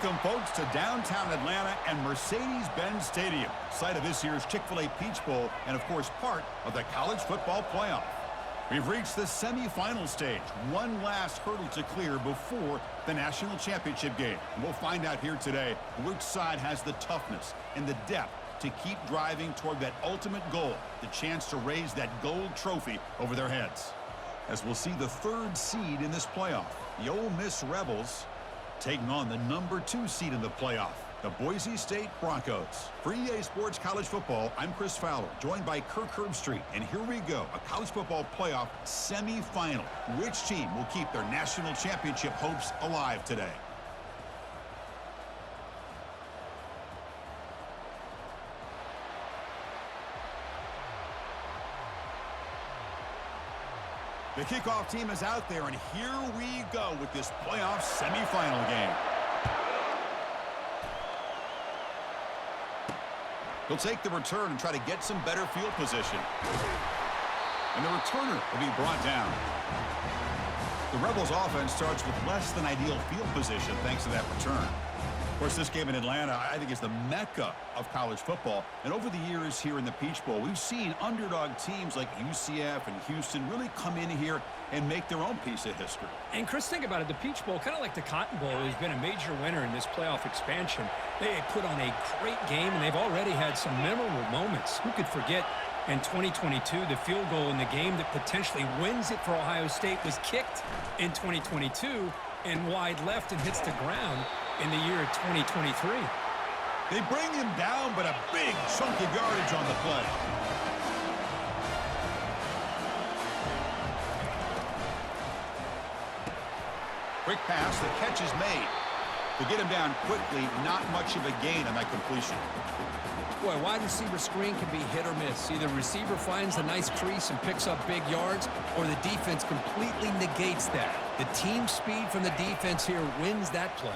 Welcome, folks, to downtown Atlanta and Mercedes-Benz Stadium, site of this year's Chick-fil-A Peach Bowl and, of course, part of the college football playoff. We've reached the semifinal stage, one last hurdle to clear before the national championship game. And we'll find out here today which side has the toughness and the depth to keep driving toward that ultimate goal, the chance to raise that gold trophy over their heads. As we'll see the third seed in this playoff, the Ole Miss Rebels taking on the number 2 seed in the playoff, the Boise State Broncos. For EA Sports College Football, I'm Chris Fowler, joined by Kirk Herbstreit. And here we go, a college football playoff semifinal. Which team will keep their national championship hopes alive today? The kickoff team is out there, and here we go with this playoff semifinal game. He'll take the return and try to get some better field position. And the returner will be brought down. The Rebels offense starts with less than ideal field position thanks to that return. Of course, this game in Atlanta, I think, is the mecca of college football. And over the years here in the Peach Bowl, we've seen underdog teams like UCF and Houston really come in here and make their own piece of history. And Chris, think about it. The Peach Bowl, kind of like the Cotton Bowl, has been a major winner in this playoff expansion. They put on a great game, and they've already had some memorable moments. Who could forget in 2022, the field goal in the game that potentially wins it for Ohio State was kicked in 2022 and wide left and hits the ground in the year of 2023. They bring him down, but a big chunk of yardage on the play. Quick pass, the catch is made. To get him down quickly, not much of a gain on that completion. Boy, wide receiver screen can be hit or miss. Either receiver finds a nice crease and picks up big yards, or the defense completely negates that. The team speed from the defense here wins that play.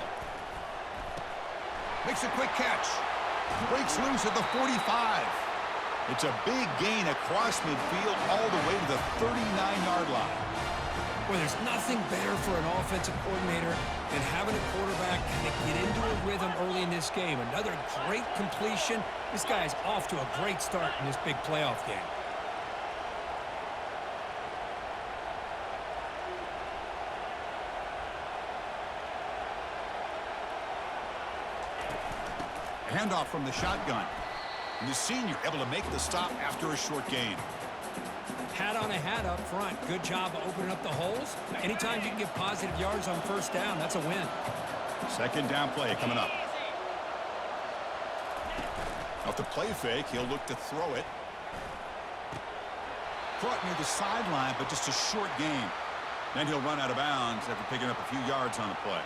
Makes a quick catch. Breaks loose at the 45. It's a big gain across midfield all the way to the 39-yard line. Well, there's nothing better for an offensive coordinator than having a quarterback kind of get into a rhythm early in this game. Another great completion. This guy is off to a great start in this big playoff game. Handoff from the shotgun. And the senior able to make the stop after a short gain. Hat on a hat up front. Good job of opening up the holes. Anytime you can get positive yards on first down, that's a win. Second down play coming up. Off the play fake, he'll look to throw it. Caught near the sideline, but just a short gain. Then he'll run out of bounds after picking up a few yards on the play.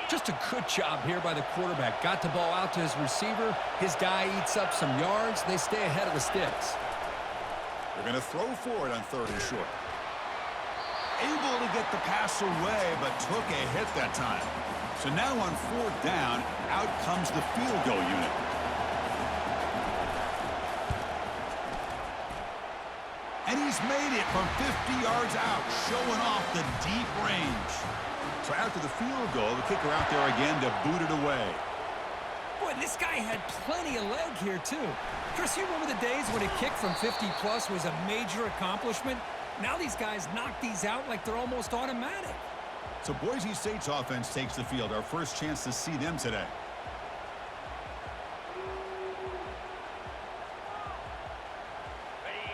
Just a good job here by the quarterback. Got the ball out to his receiver. His guy eats up some yards. They stay ahead of the sticks. They're going to throw for it on 3rd and short. Able to get the pass away, but took a hit that time. So now on 4th down, out comes the field goal unit. And he's made it from 50 yards out, showing off the deep range. So after the field goal, the kicker out there again to boot it away. Boy, this guy had plenty of leg here, too. Chris, you remember the days when a kick from 50-plus was a major accomplishment? Now these guys knock these out like they're almost automatic. So Boise State's offense takes the field. Our first chance to see them today.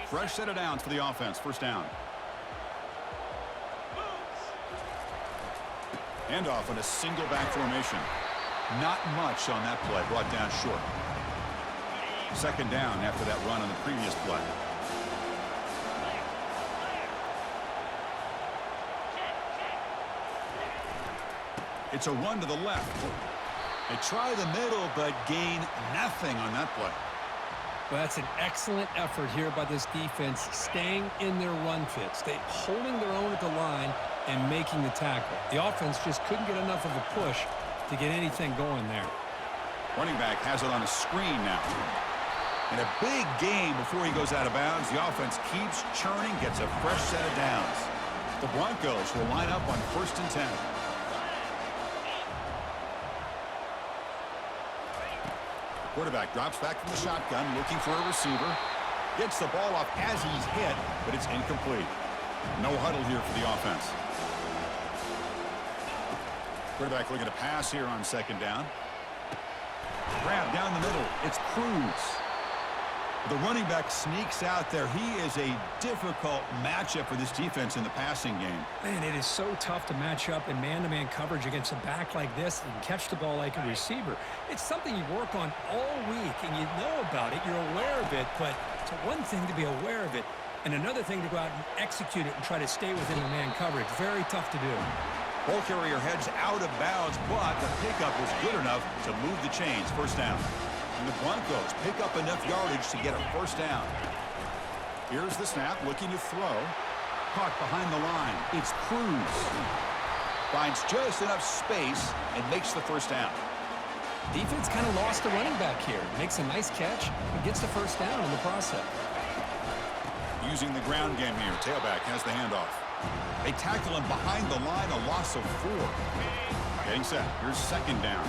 Fresh set of downs for the offense. First down. Handoff in a single back formation. Not much on that play. Brought down short. Second down after that run on the previous play. It's a run to the left. They try the middle, but gain nothing on that play. Well, that's an excellent effort here by this defense, staying in their run fits. They holding their own at the line and making the tackle. The offense just couldn't get enough of a push to get anything going there. Running back has it on a screen now. And a big gain before he goes out of bounds. The offense keeps churning, gets a fresh set of downs. The Broncos will line up on 1st and 10. Quarterback drops back from the shotgun, looking for a receiver. Gets the ball off as he's hit, but it's incomplete. No huddle here for the offense. Quarterback looking to pass here on second down. Grab down the middle. It's Cruz. The running back sneaks out there. He is a difficult matchup for this defense in the passing game. Man, it is so tough to match up in man-to-man coverage against a back like this and catch the ball like a receiver. It's something you work on all week, and you know about it. You're aware of it, but it's one thing to be aware of it, and another thing to go out and execute it and try to stay within the man coverage. Very tough to do. Ball carrier heads out of bounds, but the pickup was good enough to move the chains. First down. And the Broncos pick up enough yardage to get a first down. Here's the snap, looking to throw. Caught behind the line. It's Cruz. Finds just enough space and makes the first down. Defense kind of lost the running back here. Makes a nice catch and gets the first down in the process. Using the ground game here. Tailback has the handoff. They tackle him behind the line, a loss of 4. Getting set. Here's second down.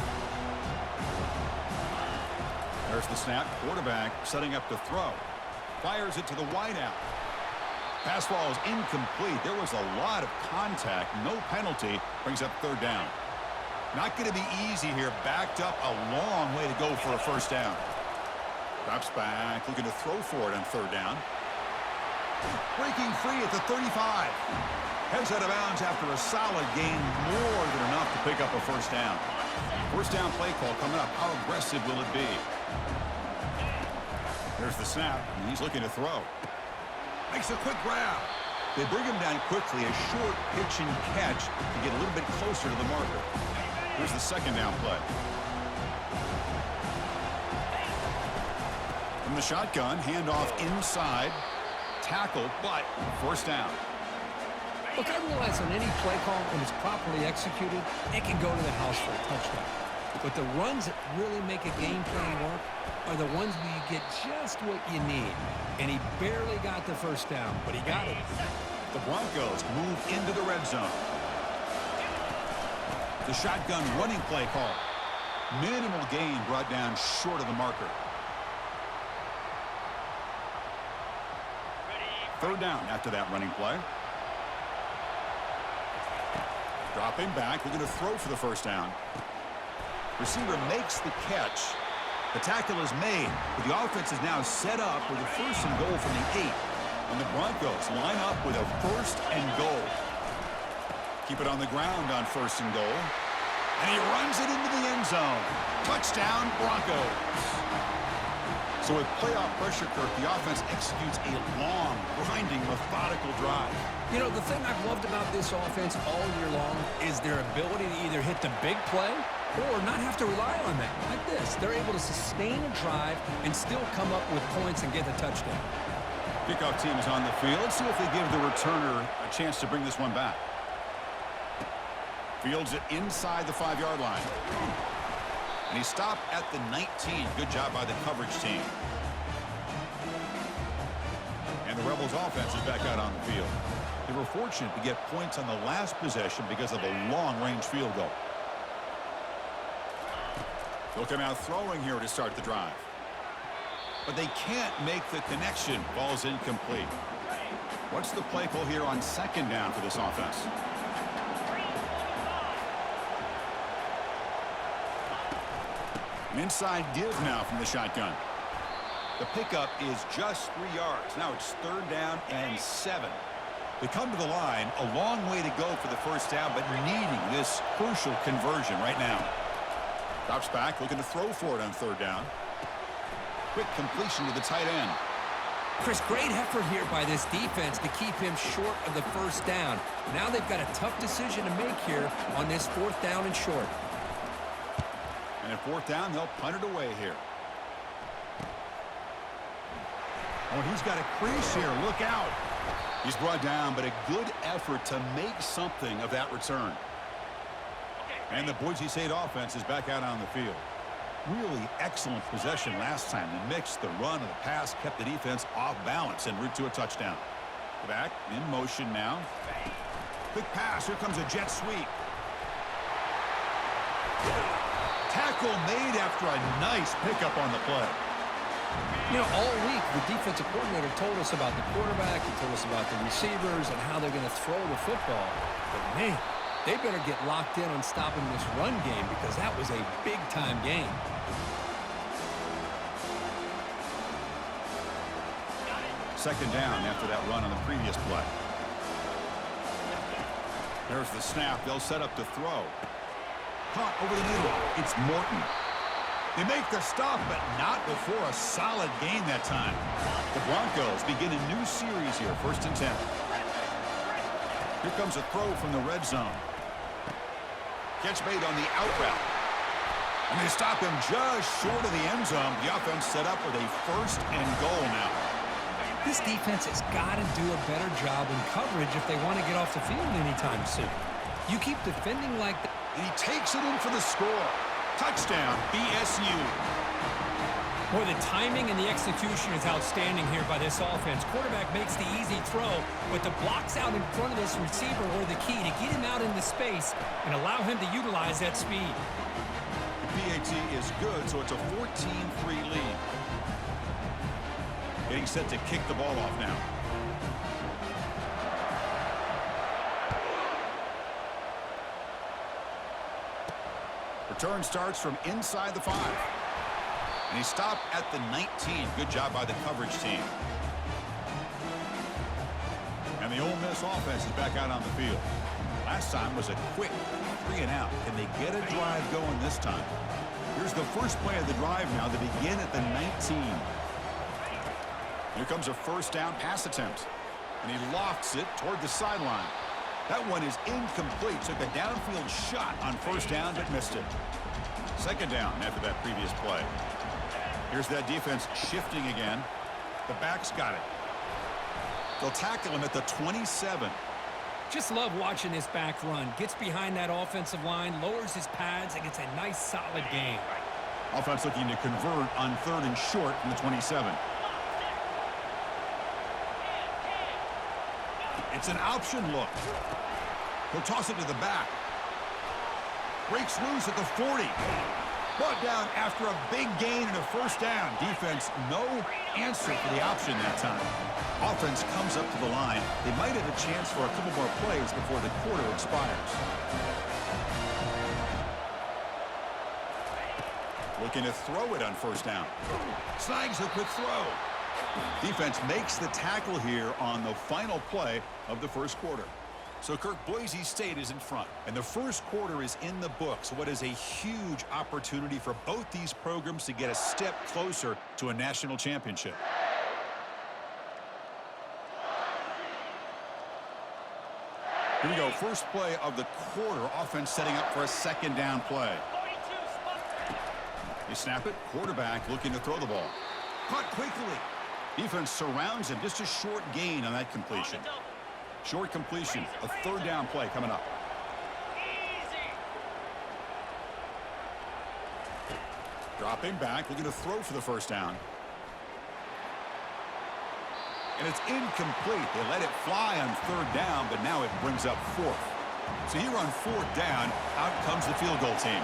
There's the snap. Quarterback setting up to throw. Fires it to the wideout. Pass ball is incomplete. There was a lot of contact. No penalty. Brings up third down. Not going to be easy here. Backed up a long way to go for a first down. Drops back. Looking to throw for it on third down. Breaking free at the 35. Heads out of bounds after a solid gain. More than enough to pick up a first down. First down play call coming up. How aggressive will it be? There's the snap, and he's looking to throw. Makes a quick grab. They bring him down quickly. A short pitch and catch to get a little bit closer to the marker. Here's the second down play. From the shotgun, handoff inside. Tackle, but first down. Look, I realize on any play call, when it's properly executed, it can go to the house for a touchdown. But the runs that really make a game plan work are the ones where you get just what you need. And he barely got the first down, but he got it. The Broncos move into the red zone. The shotgun running play call. Minimal gain brought down short of the marker. Third down after that running play. Dropping back, looking to throw for the first down. Receiver makes the catch. The tackle is made, but the offense is now set up with a first and goal from the 8. And the Broncos line up with a first and goal. Keep it on the ground on first and goal. And he runs it into the end zone. Touchdown, Broncos. So with playoff pressure, Kirk, the offense executes a long, grinding, methodical drive. You know, the thing I've loved about this offense all year long is their ability to either hit the big play or not have to rely on that. Like this, they're able to sustain a drive and still come up with points and get the touchdown. Kickoff team is on the field. Let's see if they give the returner a chance to bring this one back. Fields it inside the 5-yard line. And he stopped at the 19. Good job by the coverage team. And the Rebels offense is back out on the field. They were fortunate to get points on the last possession because of a long-range field goal. They'll come out throwing here to start the drive. But they can't make the connection. Ball's incomplete. What's the play call here on second down for this offense? An inside give now from the shotgun. The pickup is just 3 yards. Now it's third down and 7. They come to the line, a long way to go for the first down, but needing this crucial conversion right now. Drops back, looking to throw for it on third down. Quick completion to the tight end. Chris, great effort here by this defense to keep him short of the first down. Now they've got a tough decision to make here on this fourth down and short. And at fourth down, they'll punt it away here. Oh, he's got a crease here. Look out. He's brought down, but a good effort to make something of that return. And the Boise State offense is back out on the field. Really excellent possession last time. They mixed the run and the pass, kept the defense off balance en route to a touchdown. Back in motion now. Quick pass. Here comes a jet sweep. Tackle tackle made after a nice pickup on the play. You know, all week, the defensive coordinator told us about the quarterback. He told us about the receivers and how they're going to throw the football. But, man, they better get locked in on stopping this run game because that was a big-time game. Second down after that run on the previous play. There's the snap. They'll set up to throw. Caught over the middle. It's Morton. They make the stop, but not before a solid gain that time. The Broncos begin a new series here, 1st and 10. Here comes a throw from the red zone. Catch made on the out route. And they stop him just short of the end zone. The offense set up with a 1st and goal now. This defense has got to do a better job in coverage if they want to get off the field anytime soon. You keep defending like that. And he takes it in for the score. Touchdown, BSU. Boy, the timing and the execution is outstanding here by this offense. Quarterback makes the easy throw, but the blocks out in front of this receiver were the key to get him out into space and allow him to utilize that speed. The PAT is good, so it's a 14-3 lead. Getting set to kick the ball off now. Return starts from inside the 5. And he stopped at the 19. Good job by the coverage team. And the Ole Miss offense is back out on the field. Last time was a quick 3 and out. Can they get a drive going this time? Here's the first play of the drive now. They begin at the 19. Here comes a 1st down pass attempt. And he lofts it toward the sideline. That one is incomplete. Took a downfield shot on 1st down, but missed it. 2nd down after that previous play. Here's that defense shifting again. The back's got it. They'll tackle him at the 27. Just love watching this back run. Gets behind that offensive line, lowers his pads, and gets a nice, solid gain. Offense looking to convert on 3rd and short from the 27. It's an option look. He'll toss it to the back. Breaks loose at the 40. Brought down after a big gain and a 1st down. Defense, no answer for the option that time. Offense comes up to the line. They might have a chance for a couple more plays before the quarter expires. Looking to throw it on 1st down. Snags a quick throw. Defense makes the tackle here on the final play of the 1st quarter. So, Kirk, Boise State is in front, and the 1st quarter is in the books. What is a huge opportunity for both these programs to get a step closer to a national championship. Here we go, first play of the quarter. Offense setting up for a 2nd down play. You snap it, quarterback looking to throw the ball. Caught quickly. Defense surrounds him. Just a short gain on that completion. Short completion. A 3rd down play coming up. Dropping back, looking to throw for the 1st down. And it's incomplete. They let it fly on 3rd down, but now it brings up 4th. So here on 4th down, out comes the field goal team.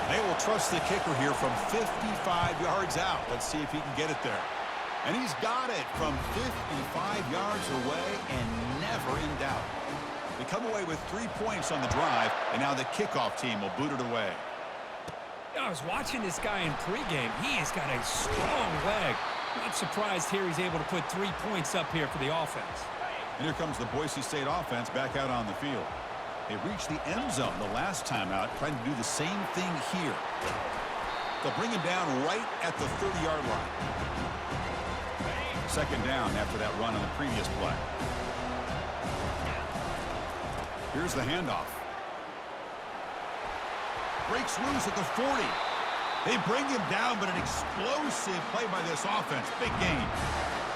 They will trust the kicker here from 55 yards out. Let's see if he can get it there. And he's got it from 55 yards away and never in doubt. They come away with 3 points on the drive, and now the kickoff team will boot it away. I was watching this guy in pregame. He has got a strong leg. Not surprised here he's able to put 3 points up here for the offense. And here comes the Boise State offense back out on the field. They reached the end zone the last time out, trying to do the same thing here. They'll bring him down right at the 30-yard line. 2nd down after that run on the previous play. Here's the handoff. Breaks loose at the 40. They bring him down, but an explosive play by this offense. Big gain.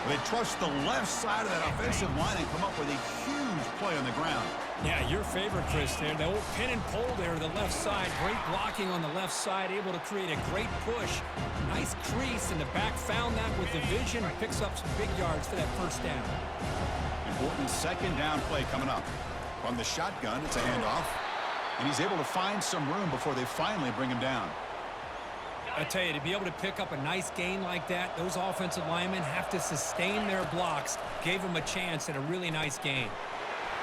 They trust the left side of that offensive line and come up with a huge play on the ground. Yeah, your favorite, Chris, there. The old pin and pull there, the left side. Great blocking on the left side, able to create a great push. Nice crease, and the back found that with the vision. Picks up some big yards for that 1st down. Important 2nd down play coming up. From the shotgun, it's a handoff. And he's able to find some room before they finally bring him down. I tell you, to be able to pick up a nice gain like that, those offensive linemen have to sustain their blocks. Gave them a chance at a really nice gain.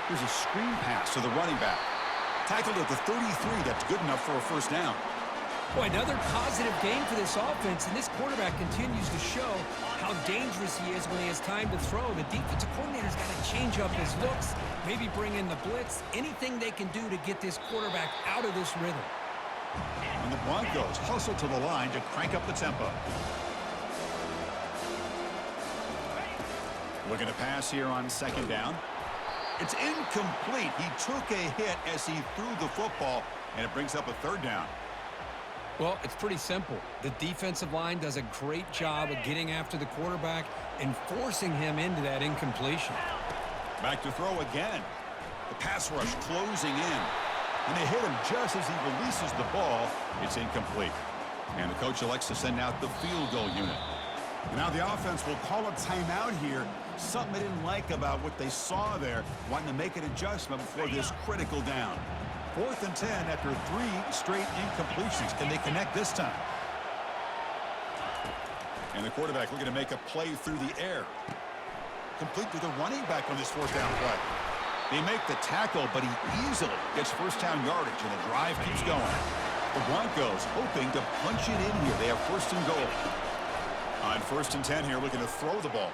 Here's a screen pass to the running back. Tackled at the 33. That's good enough for a first down. Boy, another positive game for this offense, and this quarterback continues to show how dangerous he is when he has time to throw. The defensive coordinator's got to change up his looks, maybe bring in the blitz, anything they can do to get this quarterback out of this rhythm. And the Broncos hustle to the line to crank up the tempo. Looking to pass here on second down. It's incomplete. He took a hit as he threw the football, and it brings up a third down. Well, it's pretty simple. The defensive line does a great job of getting after the quarterback and forcing him into that incompletion. Back to throw again. The pass rush closing in. And they hit him just as he releases the ball. It's incomplete. And the coach elects to send out the field goal unit. And now the offense will call a timeout here. Something they didn't like about what they saw there. Wanting to make an adjustment before this critical down. 4th and 10 after 3 straight incompletions. Can they connect this time? And the quarterback looking to make a play through the air. Complete to the running back on this 4th down play. They make the tackle, but he easily gets first down yardage, and the drive keeps going. The Broncos hoping to punch it in here. They have 1st and goal. On 1st and 10 here, looking to throw the ball.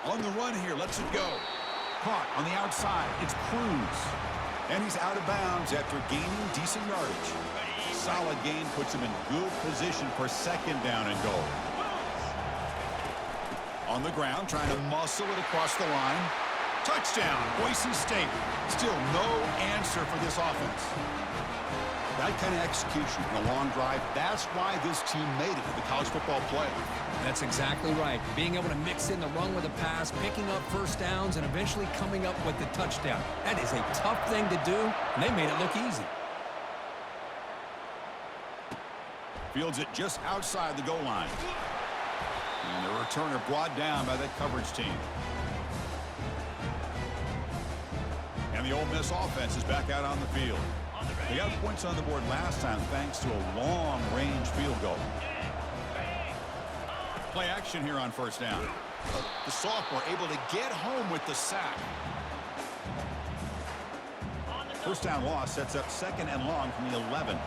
On the run here, lets it go. Caught on the outside. It's Cruz. And he's out of bounds after gaining decent yardage. Solid gain puts him in good position for 2nd down and goal. On the ground, trying to muscle it across the line. Touchdown, Boise State. Still no answer for this offense. That kind of execution in a long drive, that's why this team made it to the college football playoff. That's exactly right. Being able to mix in the run with a pass, picking up first downs, and eventually coming up with the touchdown. That is a tough thing to do, and they made it look easy. Fields it just outside the goal line. And the returner brought down by that coverage team. And the Ole Miss offense is back out on the field. They got points on the board last time thanks to a long-range field goal. Play action here on 1st down. The sophomore able to get home with the sack. 1st down loss sets up 2nd and long from the 11.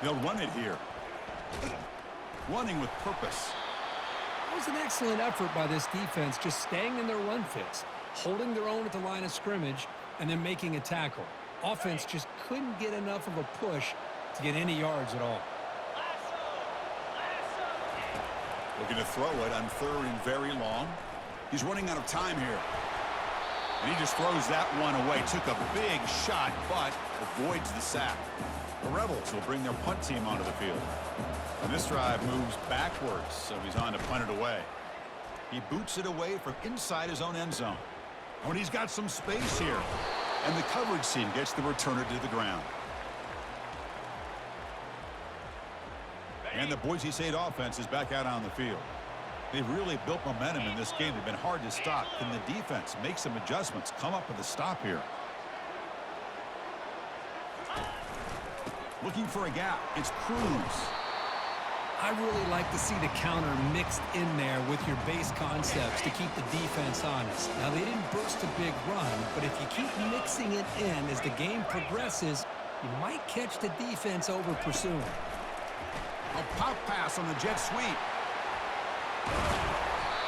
They'll run it here. Running with purpose. It was an excellent effort by this defense, just staying in their run fits, holding their own at the line of scrimmage, and then making a tackle. Offense just couldn't get enough of a push to get any yards at all. Looking to throw it on 3rd and very long. He's running out of time here. And he just throws that one away. Took a big shot, but avoids the sack. The Rebels will bring their punt team onto the field. And this drive moves backwards, so he's on to punt it away. He boots it away from inside his own end zone. When he's got some space here. And the coverage team gets the returner to the ground. And the Boise State offense is back out on the field. They've really built momentum in this game. They've been hard to stop. Can the defense make some adjustments? Come up with a stop here. Looking for a gap. It's Cruz. I really like to see the counter mixed in there with your base concepts to keep the defense honest. Now, they didn't burst a big run, but if you keep mixing it in as the game progresses, you might catch the defense over pursuing. A pop pass on the jet sweep.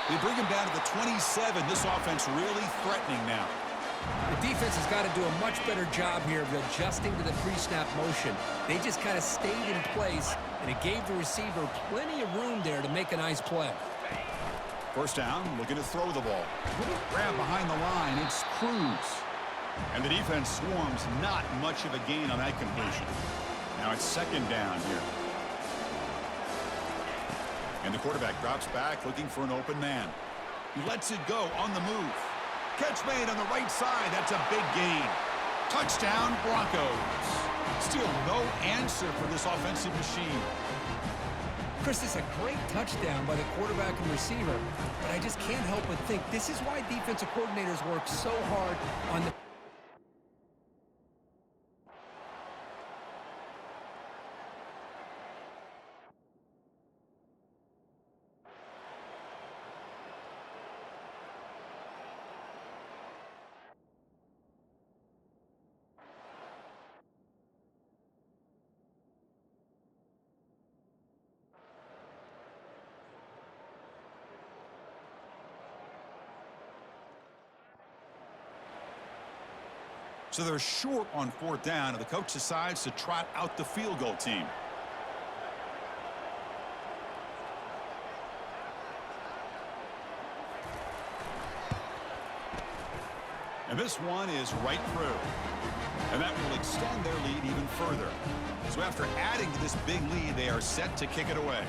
They bring him down to the 27. This offense really threatening now. The defense has got to do a much better job here of adjusting to the pre-snap motion. They just kind of stayed in place, and it gave the receiver plenty of room there to make a nice play. 1st down, looking to throw the ball. Grab behind the line. It's Cruz. And the defense swarms. Not much of a gain on that completion. Now it's 2nd down here. And the quarterback drops back, looking for an open man. He lets it go on the move. Catch made on the right side. That's a big gain. Touchdown, Broncos. Still no answer for this offensive machine. Chris, it's a great touchdown by the quarterback and receiver, but I just can't help but think this is why defensive coordinators work so hard on the So they're short on 4th down, and the coach decides to trot out the field goal team. And this one is right through. And that will extend their lead even further. So after adding to this big lead, they are set to kick it away.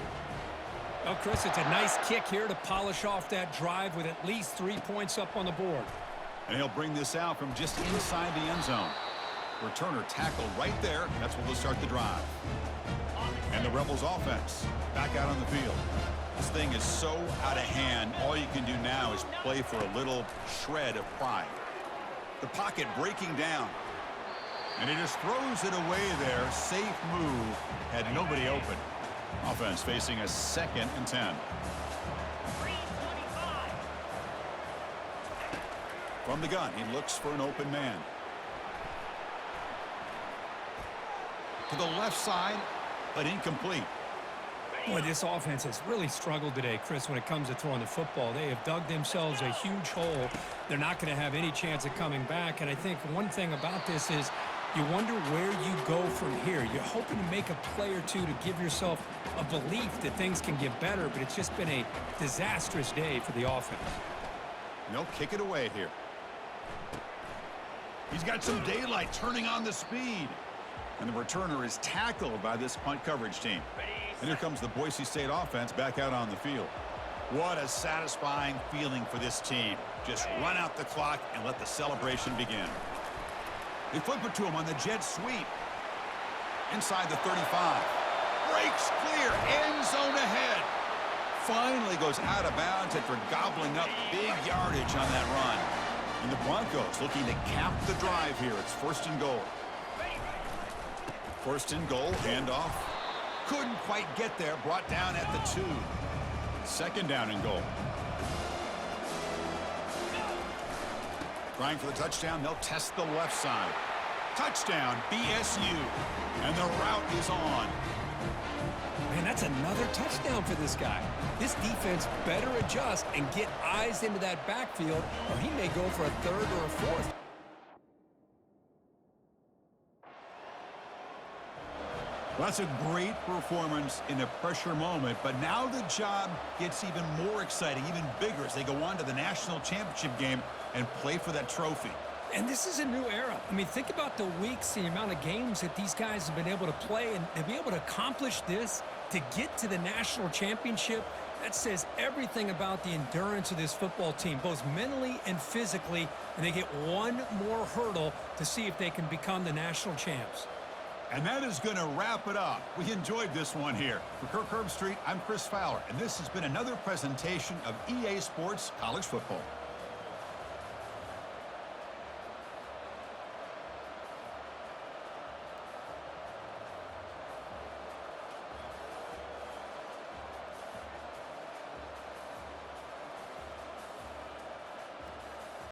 Well, Chris, it's a nice kick here to polish off that drive with at least 3 points up on the board. And he'll bring this out from just inside the end zone. Returner tackled right there. That's what will start the drive. And the Rebels offense back out on the field. This thing is so out of hand. All you can do now is play for a little shred of pride. The pocket breaking down. And he just throws it away there. Safe move. Had nobody open. Offense facing a 2nd and 10. From the gun, he looks for an open man. To the left side, but incomplete. Boy, this offense has really struggled today, Chris, when it comes to throwing the football. They have dug themselves a huge hole. They're not going to have any chance of coming back. And I think one thing about this is you wonder where you go from here. You're hoping to make a play or two to give yourself a belief that things can get better, but it's just been a disastrous day for the offense. No, kick it away here. He's got some daylight, turning on the speed. And the returner is tackled by this punt coverage team. And here comes the Boise State offense back out on the field. What a satisfying feeling for this team. Just run out the clock and let the celebration begin. They flip it to him on the jet sweep. Inside the 35. Breaks clear. End zone ahead. Finally goes out of bounds after gobbling up big yardage on that run. And the Broncos looking to cap the drive here. It's 1st and goal. 1st and goal. Handoff. Couldn't quite get there. Brought down at the 2. 2nd down and goal. Trying for the touchdown. They'll test the left side. Touchdown, BSU. And the route is on. Man, that's another touchdown for this guy. This defense better adjust and get eyes into that backfield, or he may go for a 3rd or a 4th. Well, that's a great performance in a pressure moment, but now the job gets even more exciting, even bigger as they go on to the national championship game and play for that trophy. And this is a new era. I mean, think about the weeks, the amount of games that these guys have been able to play, and to be able to accomplish this, to get to the national championship, that says everything about the endurance of this football team, both mentally and physically, and they get one more hurdle to see if they can become the national champs. And that is going to wrap it up. We enjoyed this one here. For Kirk Herbstreit, I'm Chris Fowler, and this has been another presentation of EA Sports College Football.